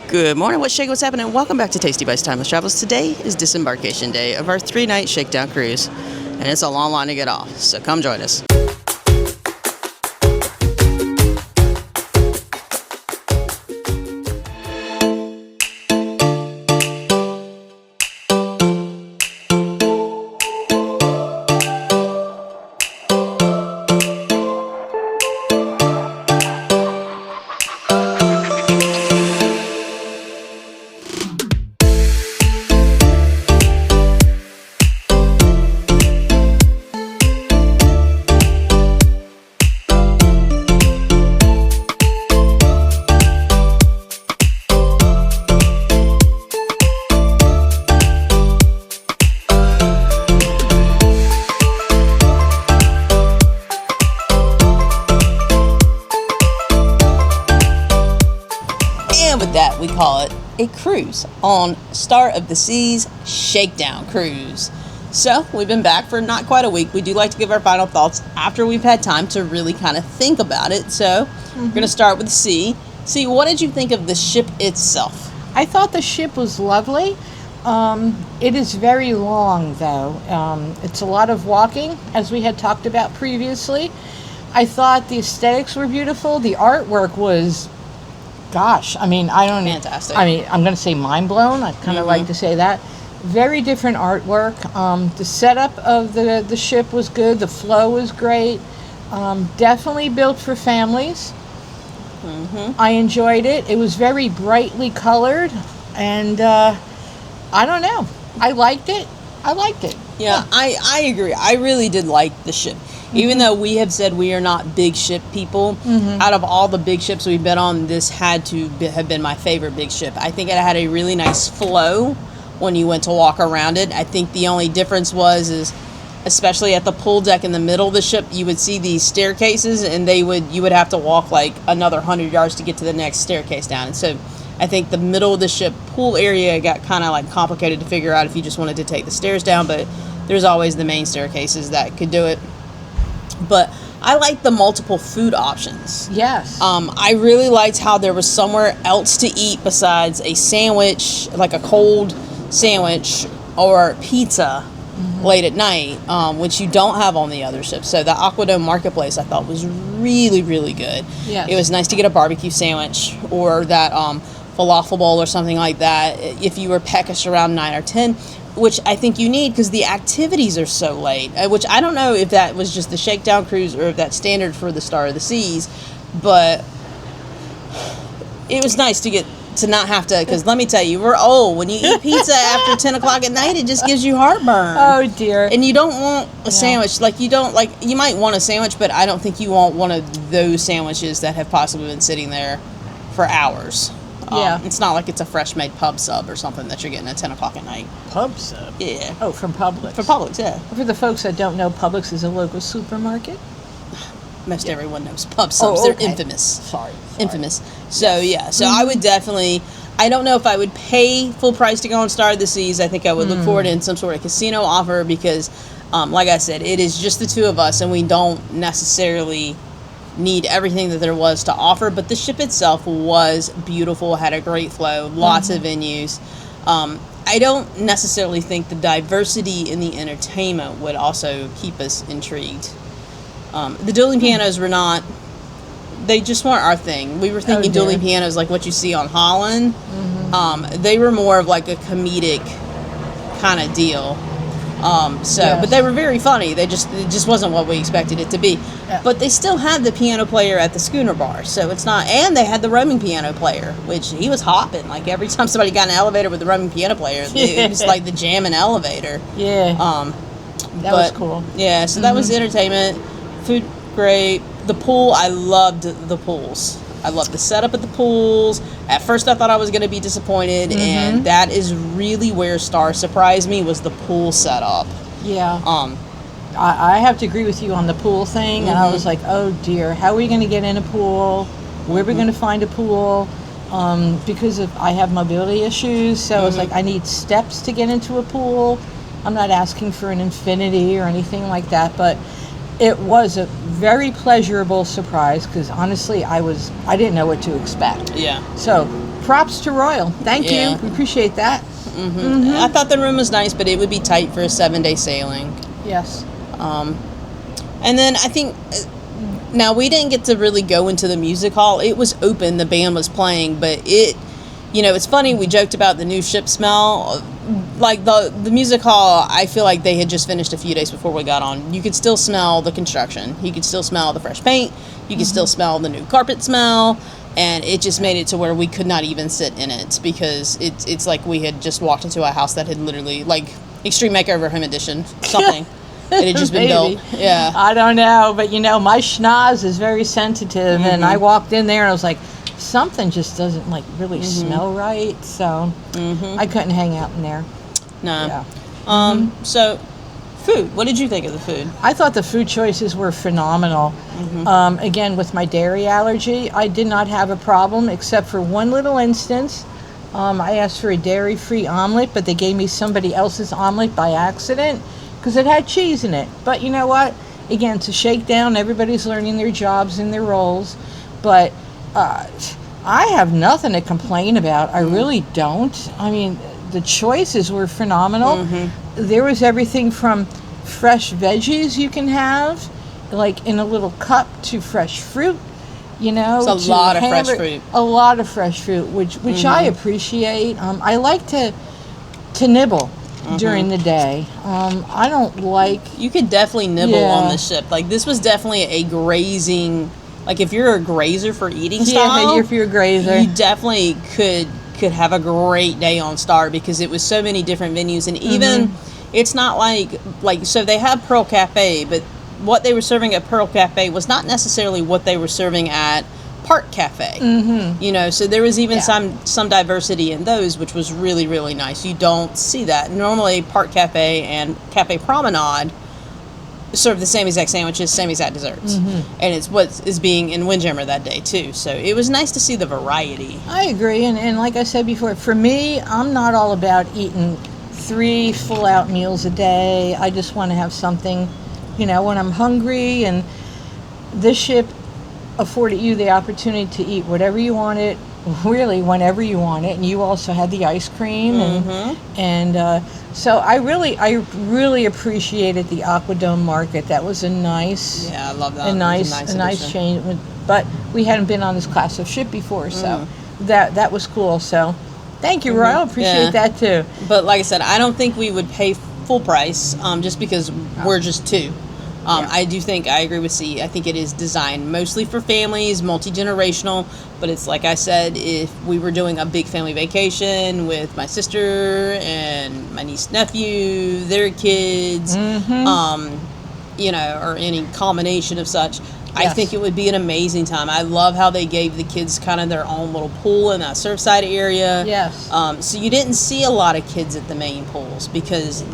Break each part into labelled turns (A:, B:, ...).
A: Good morning, what's shaking, what's happening? Welcome back to Tasty Bites Timeless Travels. Today is disembarkation day of our 3-night Shakedown cruise, and it's a long line to get off, so come join us. And with that, we call it a cruise on Star of the Seas Shakedown cruise. So we've been back for not quite a week. We do like to give our final thoughts after we've had time to really kind of think about it. So we're going to start with C. C, what did you think of the ship itself?
B: I thought the ship was lovely. It is very long, though. It's a lot of walking, as we had talked about previously. I thought the aesthetics were beautiful. The artwork was,
A: Fantastic.
B: I'm going to say mind blown. I kind of like to say that. Very different artwork. The setup of the ship was good. The flow was great. Definitely built for families. I enjoyed it. It was very brightly colored, and I don't know. I liked it.
A: Yeah, I agree. I really did like the ship. Even though we have said we are not big ship people, out of all the big ships we've been on, this had to have been my favorite big ship. I think it had a really nice flow when you went to walk around it. I think the only difference is especially at the pool deck in the middle of the ship, you would see these staircases, and you would have to walk like another 100 yards to get to the next staircase down. And so I think the middle of the ship pool area got kind of like complicated to figure out if you just wanted to take the stairs down, but there's always the main staircases that could do it. But I like the multiple food options.
B: Yes.
A: I really liked how there was somewhere else to eat besides a sandwich, like a cold sandwich or pizza late at night, which you don't have on the other ships. So the Aquadome Marketplace I thought was really, really good.
B: Yes.
A: It was nice to get a barbecue sandwich or that falafel bowl or something like that if you were peckish around 9 or 10. Which I think you need because the activities are so late, which I don't know if that was just the Shakedown cruise or if that's standard for the Star of the Seas, but it was nice to not have to, because let me tell you, we're old. When you eat pizza after 10 o'clock at night, it just gives you heartburn.
B: Oh, dear.
A: And you don't want a sandwich. You might want a sandwich, but I don't think you want one of those sandwiches that have possibly been sitting there for hours.
B: Yeah.
A: It's not like it's a fresh made pub sub or something that you're getting at 10 o'clock at night.
B: Pub sub?
A: Yeah.
B: Oh, from Publix.
A: For Publix, yeah.
B: For the folks that don't know, Publix is a local supermarket.
A: Most everyone knows pub subs. They're infamous.
B: Sorry.
A: Infamous. So, yeah. So, I would definitely... I don't know if I would pay full price to go on Star of the Seas. I think I would look forward in some sort of casino offer because, like I said, it is just the two of us, and we don't necessarily need everything that there was to offer, but the ship itself was beautiful, had a great flow, lots of venues. I don't necessarily think the diversity in the entertainment would also keep us intrigued. The dueling pianos were not, they just weren't our thing. We were thinking dueling pianos like what you see on Holland. They were more of like a comedic kind of deal. But they were very funny. It just wasn't what we expected it to be. Yeah. But they still had the piano player at the schooner bar, so it's not. And they had the roaming piano player, which he was hopping. Like every time somebody got in an elevator with the roaming piano player, it was like the jamming elevator.
B: Yeah. That was cool.
A: Yeah. So that was entertainment. Food great. The pool, I loved the pools. I loved the setup at the pools. At first I thought I was going to be disappointed, and that is really where Star surprised me, was the pool setup.
B: Yeah. I have to agree with you on the pool thing, and I was like, oh dear, how are we going to get in a pool? Where are we going to find a pool? Because I have mobility issues, so it's like I need steps to get into a pool. I'm not asking for an infinity or anything like that, but it was a very pleasurable surprise because honestly, I didn't know what to expect.
A: Yeah.
B: So props to Royal. Thank
A: Yeah.
B: you. We appreciate that.
A: I thought the room was nice, but it would be tight for a 7-day sailing.
B: Yes.
A: And then I think, now we didn't get to really go into the music hall. It was open, the band was playing, but it's funny, we joked about the new ship smell. Like the music hall, I feel like they had just finished a few days before we got on. You could still smell the construction. You could still smell the fresh paint. You could still smell the new carpet smell. And it just made it to where we could not even sit in it because it's like we had just walked into a house that had literally, like, Extreme Makeover Home Edition, something. It had just been built. Yeah.
B: I don't know, but my schnoz is very sensitive, and I walked in there and I was like, something just doesn't really smell right, so I couldn't hang out in there.
A: No.
B: Yeah.
A: So, food. What did you think of the food?
B: I thought the food choices were phenomenal. Again, with my dairy allergy, I did not have a problem except for one little instance. I asked for a dairy-free omelet, but they gave me somebody else's omelet by accident because it had cheese in it. But you know what? Again, it's a shakedown. Everybody's learning their jobs and their roles. But I have nothing to complain about. I really don't. I mean, the choices were phenomenal. There was everything from fresh veggies you can have, like in a little cup, to fresh fruit.
A: It's a lot of fresh fruit.
B: A lot of fresh fruit, which I appreciate. I like to nibble during the day. I don't like...
A: You could definitely nibble on the ship. Like, this was definitely a grazing... Like, if you're a grazer for eating style...
B: Yeah, if you're a grazer.
A: You definitely could have a great day on Star because it was so many different venues. And even... It's not like... So they have Pearl Cafe, but what they were serving at Pearl Cafe was not necessarily what they were serving at Park Cafe. So there was even some diversity in those, which was really, really nice. You don't see that. Normally, Park Cafe and Cafe Promenade serve the same exact sandwiches, same exact desserts. And it's what is being in Windjammer that day, too. So it was nice to see the variety.
B: I agree. And like I said before, for me, I'm not all about eating 3 full-out meals a day. I just want to have something, when I'm hungry. And this ship afforded you the opportunity to eat whatever you wanted, really whenever you want it. And you also had the ice cream. And so I really appreciated the Aquadome Market. That was a nice...
A: Yeah, I love that.
B: A nice change. But we hadn't been on this class of ship before, so that was cool. So thank you, Royal. Appreciate that too.
A: But like I said, I don't think we would pay full price just because we're just two. I do think, I agree with C. I think it is designed mostly for families, multi-generational, but it's like I said, if we were doing a big family vacation with my sister and my niece, nephew, their kids, or any combination of such, I think it would be an amazing time. I love how they gave the kids kind of their own little pool in that Surfside area.
B: Yes.
A: So you didn't see a lot of kids at the main pools because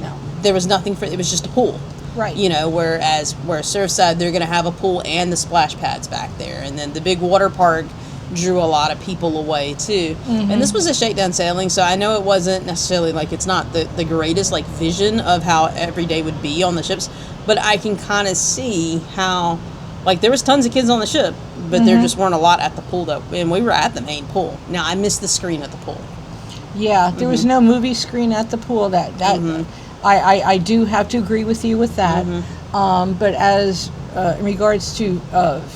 A: there was nothing it was just a pool.
B: Right.
A: Where Surfside, they're going to have a pool and the splash pads back there. And then the big water park drew a lot of people away, too. And this was a shakedown sailing, so I know it wasn't necessarily, it's not the greatest, vision of how every day would be on the ships. But I can kind of see how, there was tons of kids on the ship, but there just weren't a lot at the pool, though. And we were at the main pool. Now, I missed the screen at the pool.
B: Yeah, there was no movie screen at the pool. I do have to agree with you with that. But as in regards to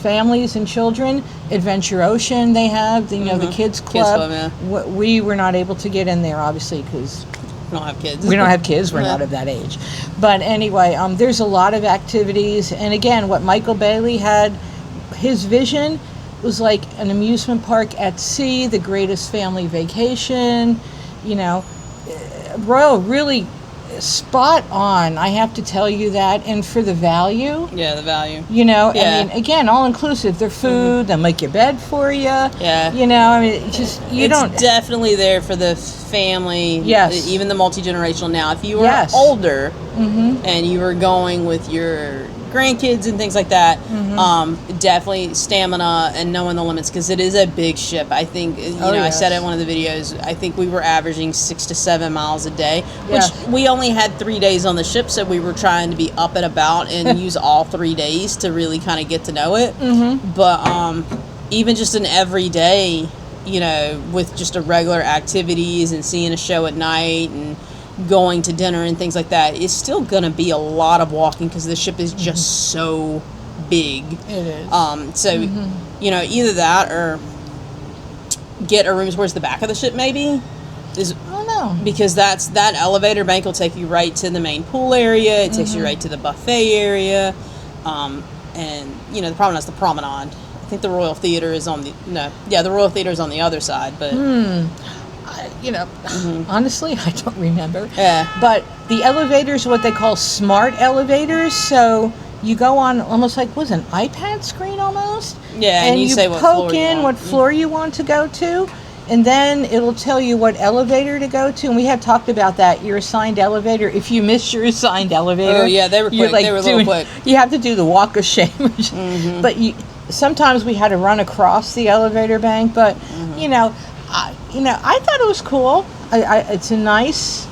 B: families and children, Adventure Ocean, they have the kids club.
A: Kids club,
B: We were not able to get in there, obviously, because
A: we don't have kids.
B: We don't have kids. We're not of that age. But anyway, there's a lot of activities. And again, what Michael Bailey had, his vision was like an amusement park at sea, the greatest family vacation. Royal really spot on, I have to tell you that. And for the value.
A: Yeah, the value.
B: I mean, again, all inclusive. Their food, they'll make your bed for you.
A: Yeah.
B: I mean,
A: it's definitely there for the family.
B: Yes.
A: Even the multi-generational. Now, if you were older and you were going with your grandkids and things like that, definitely stamina and knowing the limits, because it is a big ship. I think I said in one of the videos, I think we were averaging 6 to 7 miles a day, which we only had 3 days on the ship, so we were trying to be up and about and use all 3 days to really kind of get to know it. But even just an everyday you know, with just a regular activities and seeing a show at night and going to dinner and things like that, it's still going to be a lot of walking because the ship is just so big.
B: It is.
A: So, you know, either that or get a room towards the back of the ship maybe.
B: I don't know.
A: Because that elevator bank will take you right to the main pool area. It takes you right to the buffet area. And, you know, the promenade is the promenade. I think the Royal Theater is on the Royal Theater is on the other side, but
B: You know, honestly, I don't remember.
A: Yeah.
B: But the elevators are what they call smart elevators. So you go on almost like, was an iPad screen almost?
A: Yeah, and you say what
B: poke
A: floor you
B: in
A: want.
B: what floor you want to go to, and then it'll tell you what elevator to go to. And we had talked about that, your assigned elevator. If you missed your assigned elevator,
A: Oh, yeah, they were quick. They were a little quick.
B: You have to do the walk of shame. But sometimes we had to run across the elevator bank. But you know, I thought it was cool. It's a nice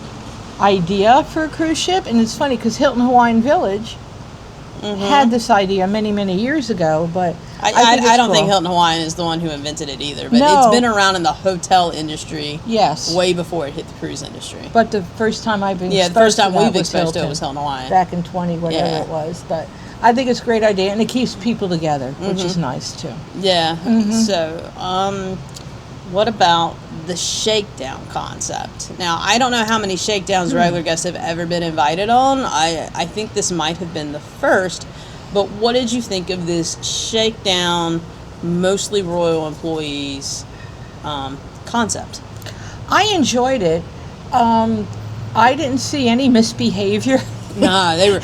B: idea for a cruise ship, and it's funny because Hilton Hawaiian Village had this idea many years ago, but
A: I don't think Hilton Hawaiian is the one who invented it either, but
B: No.
A: it's been around in the hotel industry
B: Yes.
A: way before it hit the cruise industry.
B: But the first time I've been
A: Yeah, the first time
B: to that
A: we've
B: was
A: exposed to it
B: Hilton,
A: was Hilton Hawaiian.
B: back in 20 whatever
A: Yeah.
B: it was. But I think it's a great idea, and it keeps people together, which is nice too.
A: Yeah. So, what about the shakedown concept? Now, I don't know how many shakedowns regular guests have ever been invited on. I think this might have been the first. But what did you think of this shakedown, mostly royal employees concept?
B: I enjoyed it. I didn't see any misbehavior.
A: Nah, they were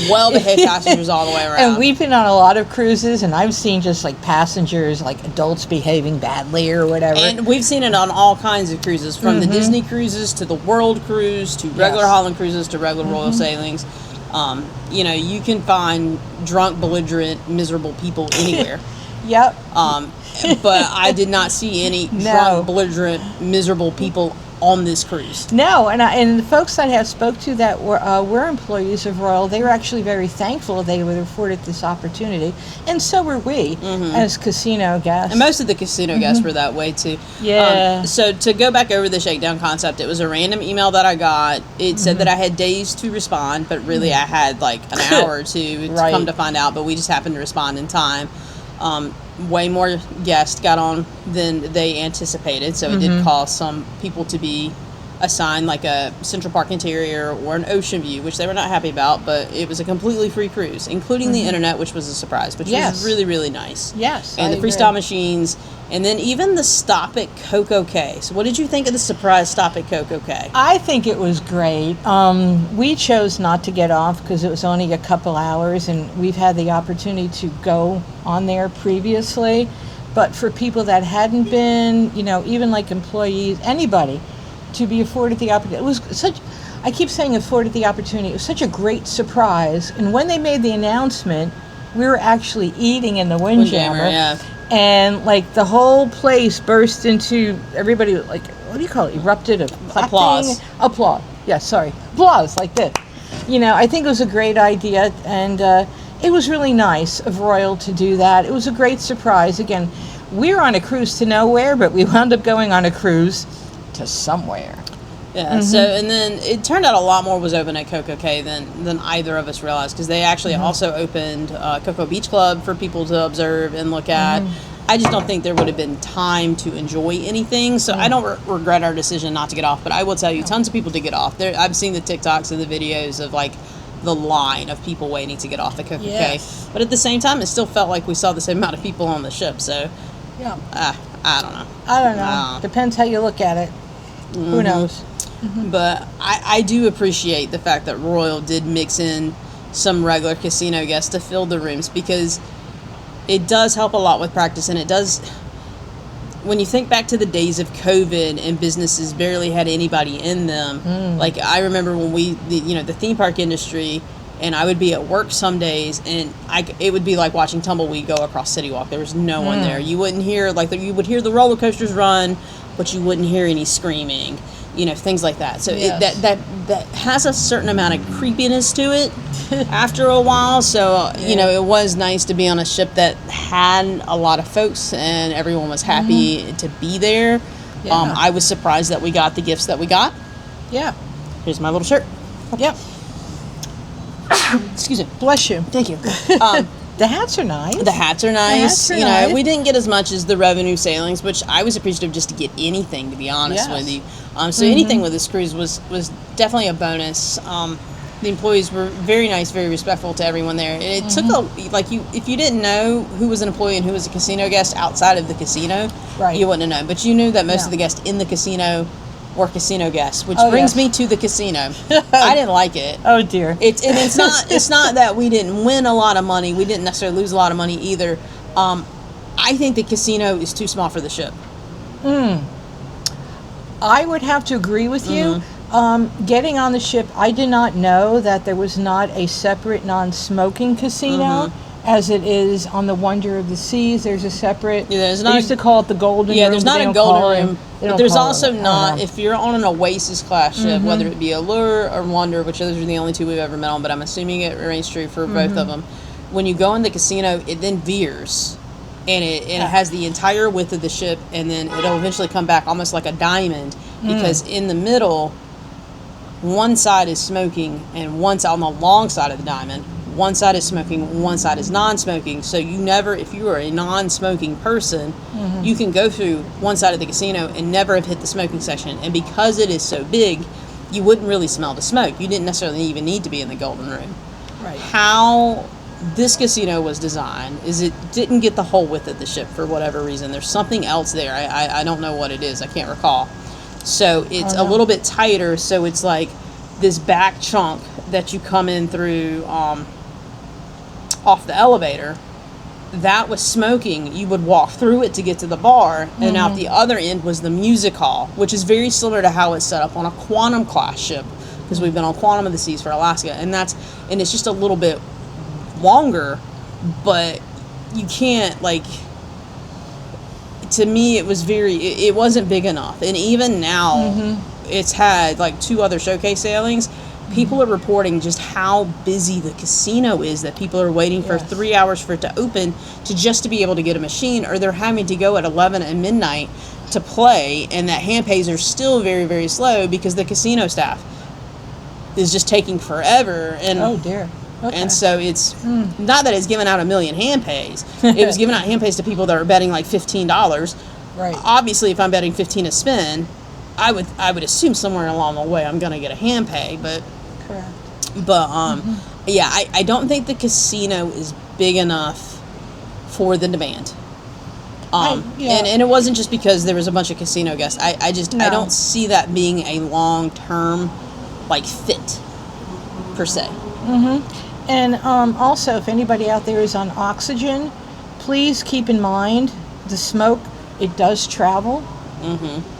A: well-behaved passengers all the way around.
B: And we've been on a lot of cruises, and I've seen just like passengers, like adults behaving badly or whatever.
A: And we've seen it on all kinds of cruises, from the Disney cruises to the World Cruise to regular Holland cruises to regular Royal sailings. You know, you can find drunk, belligerent, miserable people anywhere.
B: Yep.
A: But I did not see any drunk, belligerent, miserable people on this cruise.
B: No, and the folks that I have spoke to that were employees of Royal, they were actually very thankful they were afforded this opportunity, and so were we as casino guests.
A: And most of the casino guests were that way too.
B: Yeah.
A: So to go back over the shakedown concept, it was a random email that I got. It said that I had days to respond, but really I had like an hour or two to come to find out, but we just happened to respond in time. Way more guests got on than they anticipated, so it did cause some people to be assigned like a Central Park Interior or an Ocean View, which they were not happy about, but it was a completely free cruise, including the internet, which was a surprise, which was really, really nice.
B: Yes,
A: and the freestyle machines, and then even the stop at Coco Cay. So what did you think of the surprise stop at Coco Cay?
B: I think it was great. We chose not to get off because it was only a couple hours, and we've had the opportunity to go on there previously. But for people that hadn't been, you know, even like employees, anybody, to be afforded the opportunity, it was such. I keep saying afforded the opportunity. It was such a great surprise. And when they made the announcement, we were actually eating in the Windjammer.
A: Yeah.
B: And like the whole place burst into, everybody like, what do you call it? Erupted of clapping. Applause. Yeah, sorry. Applause like this. You know, I think it was a great idea, and it was really nice of Royal to do that. It was a great surprise. Again, we were on a cruise to nowhere, but we wound up going on a cruise to somewhere.
A: Yeah, so, and then it turned out a lot more was open at Coco Cay than either of us realized, because they actually also opened Coco Beach Club for people to observe and look at. I just don't think there would have been time to enjoy anything, so I don't regret our decision not to get off, but I will tell you, tons of people did get off. I've seen the TikToks and the videos of, like, the line of people waiting to get off the Coco Cay. But at the same time, it still felt like we saw the same amount of people on the ship, so I don't know.
B: I don't know. Depends how you look at it. Who knows?
A: But I do appreciate the fact that Royal did mix in some regular casino guests to fill the rooms, because it does help a lot with practice, and it does, when you think back to the days of COVID and businesses barely had anybody in them, like I remember when the theme park industry, and I would be at work some days, and it would be like watching Tumbleweed go across City Walk. There was no one there. You wouldn't hear, you would hear the roller coasters run, but you wouldn't hear any screaming, things like that. So
B: Yes.
A: that has a certain amount of creepiness to it after a while. So, it was nice to be on a ship that had a lot of folks and everyone was happy to be there.
B: Yeah.
A: I was surprised that we got the gifts that we got.
B: Yeah.
A: Here's my little shirt.
B: Yep.
A: Excuse me.
B: Bless you.
A: Thank you.
B: The hats are nice.
A: The hats are nice.
B: hats are nice.
A: We didn't get as much as the revenue sailings, which I was appreciative just to get anything, to be honest
B: Yes.
A: with you. So anything with this cruise was definitely a bonus. The employees were very nice, very respectful to everyone there. And it took if you didn't know who was an employee and who was a casino guest outside of the casino,
B: Right.
A: you wouldn't have known. But you knew that most
B: Yeah.
A: of the guests in the casino were casino guests, which
B: Oh,
A: brings
B: yes.
A: me to the casino. I didn't like it.
B: Oh dear.
A: It's not that we didn't win a lot of money. We didn't necessarily lose a lot of money either. I think the casino is too small for the ship.
B: I would have to agree with you.
A: Mm-hmm.
B: Getting on the ship, I did not know that there was not a separate non-smoking casino, as it is on the Wonder of the Seas. There's a separate.
A: Yeah, there's
B: they
A: not
B: used to call it the Golden Room.
A: Yeah, there's not
B: but they
A: a
B: don't call
A: golden
B: it-
A: room,
B: they
A: but
B: don't
A: there's
B: call it-
A: also
B: I don't
A: not.
B: know.
A: If you're on an Oasis class ship, whether it be Allure or Wonder, which those are the only two we've ever met on, but I'm assuming it remains true for both of them. When you go in the casino, it then veers, and it has the entire width of the ship, and then it'll eventually come back almost like a diamond, because in the middle, one side is smoking, and one side on the long side of the diamond, one side is smoking, one side is non-smoking. So you never, if you are a non-smoking person, you can go through one side of the casino and never have hit the smoking section. And because it is so big, you wouldn't really smell the smoke. You didn't necessarily even need to be in the golden room.
B: Right.
A: How this casino was designed is it didn't get the whole width of the ship for whatever reason. There's something else there. I don't know what it is. I can't recall. So it's a little bit tighter. So it's like this back chunk that you come in through off the elevator. That was smoking. You would walk through it to get to the bar, and out the other end was the music hall, which is very similar to how it's set up on a Quantum class ship, because we've been on Quantum of the Seas for Alaska, and it's just a little bit longer, but you can't, like, to me it wasn't big enough. And even now it's had like 2 other showcase sailings. People are reporting just how busy the casino is, that people are waiting for 3 hours for it to open to be able to get a machine, or they're having to go at 11 at midnight to play, and that hand pays are still very, very slow because the casino staff is just taking forever. And
B: Oh dear. Okay.
A: and so it's not that it's giving out 1 million hand pays. It was giving out hand pays to people that are betting like $15.
B: Right.
A: Obviously, if I'm betting 15 a spin, I would assume somewhere along the way I'm going to get a hand pay. But
B: Correct.
A: yeah, I don't think the casino is big enough for the demand. And it wasn't just because there was a bunch of casino guests. I don't see that being a long-term like fit per se.
B: And also, if anybody out there is on oxygen, please keep in mind the smoke. It does travel.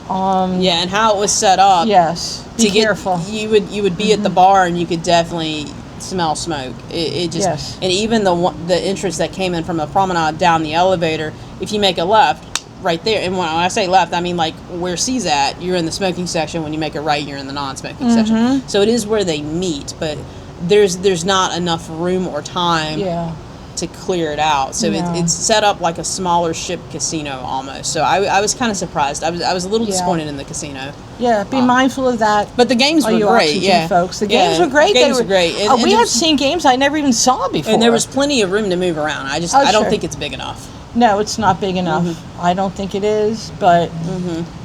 A: Yeah, and how it was set up.
B: Yes. Be careful.
A: You would be at the bar and you could definitely smell smoke. It just
B: Yes.
A: And even the entrance that came in from the promenade down the elevator, if you make a left right there, and when I say left, I mean like where C's at, you're in the smoking section. When you make a right, you're in the non-smoking section. So it is where they meet, but there's not enough room or time to clear it out. So
B: No.
A: it's set up like a smaller ship casino almost. So I was kind of surprised. I was a little disappointed in the casino.
B: Yeah, be mindful of that.
A: But the games
B: All
A: were
B: you
A: great,
B: oxygen folks. The games were great.
A: The games were great. And
B: we had
A: there's-
B: seen games I never even saw before.
A: and there was plenty of room to move around. I don't
B: sure.
A: think it's big enough.
B: No, it's not big enough. I don't think it is, but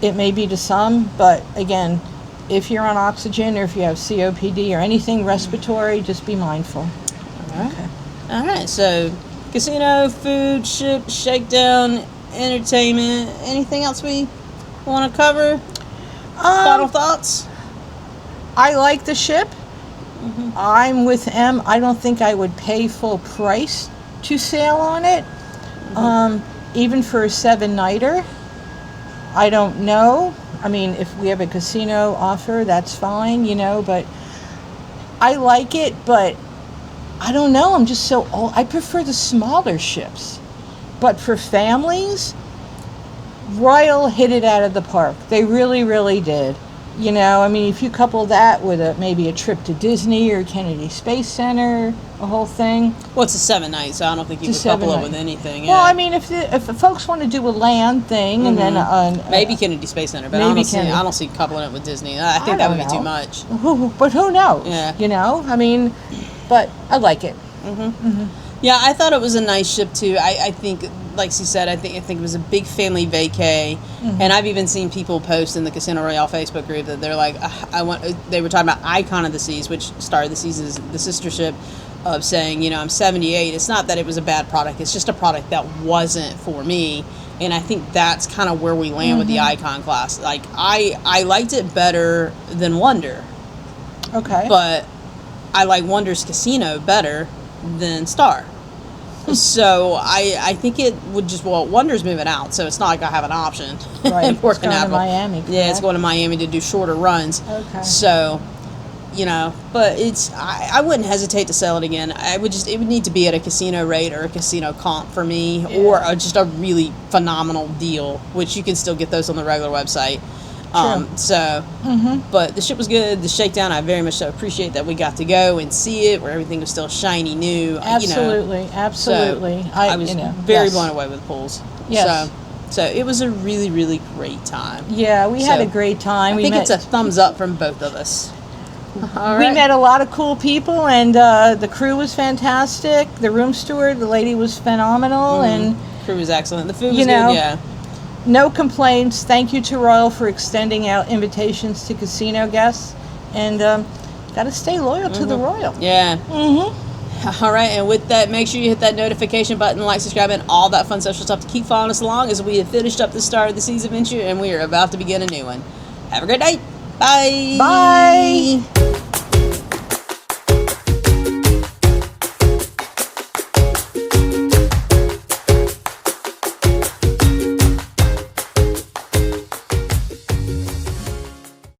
B: it may be to some. But again, if you're on oxygen or if you have COPD or anything respiratory, just be mindful.
A: All right, so casino, food, ship, shakedown, entertainment. Anything else we want to cover? Final thoughts?
B: I like the ship. I'm with M. I don't think I would pay full price to sail on it. Even for a 7-nighter. I don't know. I mean, if we have a casino offer, that's fine, but I like it, but I don't know. I'm just so old. I prefer the smaller ships. But for families, Royal hit it out of the park. They really, really did. You know, I mean, if you couple that with maybe a trip to Disney or Kennedy Space Center, a whole thing.
A: Well, it's a 7 night, so I don't think you
B: It's
A: could
B: a
A: couple it
B: 7
A: with
B: night.
A: anything.
B: Well,
A: yeah.
B: I mean, if the folks want to do a land thing and then
A: Maybe Kennedy Space Center, but I
B: maybe
A: don't see.
B: Kennedy.
A: I don't see coupling it with Disney. I think
B: I
A: that would
B: don't
A: be too
B: know.
A: much.
B: but who knows?
A: Yeah.
B: You know, I mean, but I like it.
A: Yeah, I thought it was a nice ship too. I think, like she said, I think it was a big family vacay, and I've even seen people post in the Casino Royale Facebook group that they're like, I want. They were talking about Icon of the Seas, which Star of the Seas is the sister ship of saying, you know, I'm 78. It's not that it was a bad product. It's just a product that wasn't for me. And I think that's kind of where we land with the Icon class. Like, I liked it better than Wonder,
B: Okay.
A: but I like Wonder's Casino better than Star. So I think it would just, well, Wonder's moving out, so it's not like I have an option.
B: Right.
A: in Port
B: It's going to
A: Canaveral.
B: Miami,
A: Yeah, it's
B: correct?
A: going to Miami to do shorter runs.
B: Okay.
A: So, you know, but it's, I wouldn't hesitate to sell it again. It would need to be at a casino rate or a casino comp for me, or just a really phenomenal deal, which you can still get those on the regular website. So, but the ship was good. The Shakedown, I very much so appreciate that we got to go and see it, where everything was still shiny new.
B: Absolutely, absolutely.
A: So I was very blown away with the pools.
B: Yes.
A: So it was a really, really great time.
B: Yeah, we had
A: So,
B: a great time.
A: I think it's a thumbs up from both of us. All
B: We
A: right.
B: met a lot of cool people, and the crew was fantastic. The room steward, the lady was phenomenal, and
A: Crew was excellent. The food was
B: You know,
A: good. Yeah.
B: no complaints. Thank you to Royal for extending out invitations to casino guests, and got to stay loyal to the Royal.
A: Yeah. All right, and with that, make sure you hit that notification button, like, subscribe, and all that fun social stuff to keep following us along as we have finished up the Star of the Seas adventure, and we are about to begin a new one. Have a great night. Bye.
B: Bye.